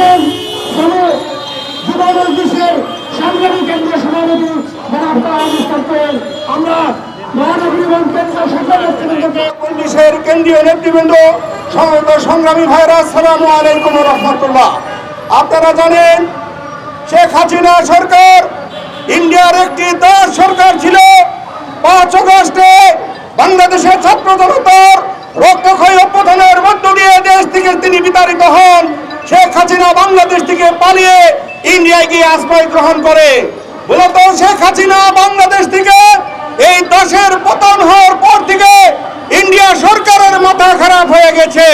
আছেন যুব মজলিসের সাংগঠনিক কেন্দ্রীয় সভাপতি জনাব আহমদ করেন। আমরা মহানগরী এবং কেন্দ্রীয় সরকার নেতৃবৃন্দকে মজলিসের কেন্দ্রীয় নেতৃবৃন্দ সংগ্রামী ভাইরা আসসালামু আলাইকুম ওয়া রাহমাতুল্লাহ। আপনারা জানেন শেখ হাসিনা সরকার ইন্ডিয়ার একটি দাস সরকার ছিল। 5 আগস্টে বাংলাদেশের ছাত্র জনতার রক্তক্ষয়ী অভ্যুত্থানের মধ্য দিয়ে দেশ থেকে তিনি বিতাড়িত হন। শেখ হাসিনা বাংলাদেশ থেকে পালিয়ে ইন্ডিয়ায় গিয়ে আশ্রয় গ্রহণ করে। মূলত শেখ হাসিনা বাংলাদেশ থেকে এই দেশের পতন হওয়ার পর থেকে ইন্ডিয়া সরকারের মাথা খারাপ হয়ে গেছে।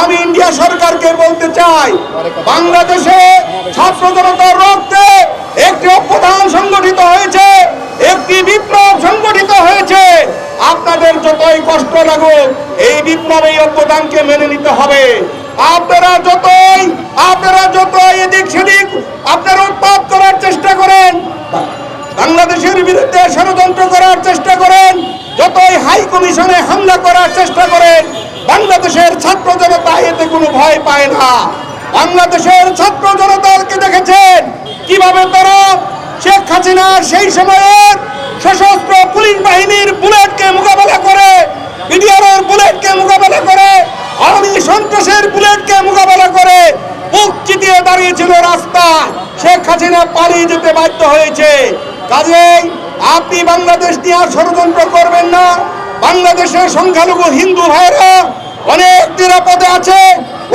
আমি ইন্ডিয়া সরকারকে বলতে চাই, বাংলাদেশে ছাত্র জনতার রক্তে একটি অভ্যুত্থান সংগঠিত হয়েছে, একটি বিপ্লব সংগঠিত হয়েছে। আপনাদের যতই কষ্ট লাগুক এই বিপ্লব এই অভ্যুত্থানকে মেনে নিতে হবে। আপনারা যতই এদিক সেদিক আপনারা উৎপাত করার চেষ্টা করেন, বাংলাদেশের বিরুদ্ধে ষড়যন্ত্র করার চেষ্টা করেন, যতই হাই কমিশনে হামলা করার চেষ্টা করেন, বাংলাদেশের ছাত্র জনতা এতে কোনো ভয় পায় না। বাংলাদেশের ছাত্র জনতাকে দেখেছেন কিভাবে তারা শেখ হাসিনার সেই সময়ের সশস্ত্র পুলিশ বাহিনীর বুলেটকে মোকাবেলা করে, বিডিআরের বুলেটকে মোকাবেলা করে, আওয়ামী সন্ত্রাসের বুলেটকে মোকাবেলা করে বুক চিতিয়ে দাঁড়িয়েছিল রাস্তা। শেখ হাসিনা পালিয়ে যেতে বাধ্য হয়েছে। কাজেই আপনি বাংলাদেশ নিয়ে ষড়যন্ত্র করবেন না। বাংলাদেশের সংখ্যালঘু হিন্দু ভাইরা অনেক নিরাপদে আছে,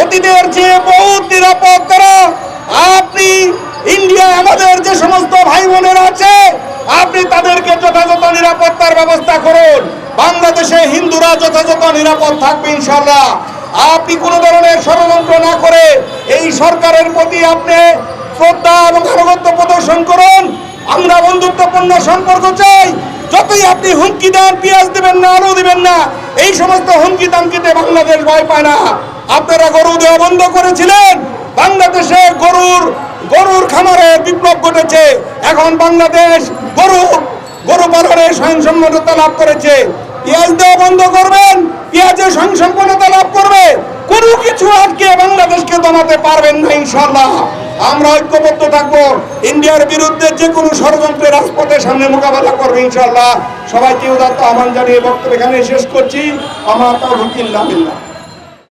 অতীতের চেয়ে বহুত নিরাপদ তারা। আপনি ইন্ডিয়ায় আমাদের যে সমস্ত ভাই বোনেরা আছে আপনি তাদেরকে যথাযথ নিরাপত্তার ব্যবস্থা করুন। বাংলাদেশে হিন্দুরা যথাযথ নিরাপদ থাকবে ইনশাআল্লাহ। আপনি কোনো ধরনের ষড়যন্ত্র না করে এই সরকারের প্রতি আপনি শ্রদ্ধা এবং আনুগত্য প্রদর্শন করুন। আমরা বন্ধুত্বপূর্ণ সম্পর্ক চাই। যতই আপনি হুমকি দেন, পেঁয়াজ দেবেন না, আলু দিবেন না, এই সমস্ত হুমকি দামকিতে বাংলাদেশ ভয় পায় না। আপনারা গরু দেওয়া বন্ধ করেছিলেন, বাংলাদেশে গরুর খামারে বিপ্লব ঘটেছে। এখন বাংলাদেশ গরু পালনে স্বয়ংসম্পন্নতা লাভ করেছে। পেঁয়াজ দেওয়া বন্ধ করবেন, পেঁয়াজের স্বয়ংসম্পন্নতা লাভ করবে। কোনো কিছু আটকে বাংলাদেশকে দমাতে পারবেন না ইনশাআল্লাহ। আমরা ঐক্যবদ্ধ থাকবো। ইন্ডিয়ার বিরুদ্ধে যে কোনো ষড়যন্ত্রের রাজপথের সামনে মোকাবেলা করবে ইনশাআল্লাহ। সবাইকে উদাত্ত আহ্বান জানিয়ে বক্তব্য এখানে শেষ করছি। আমার তাওফীক ইল্লা বিল্লাহ।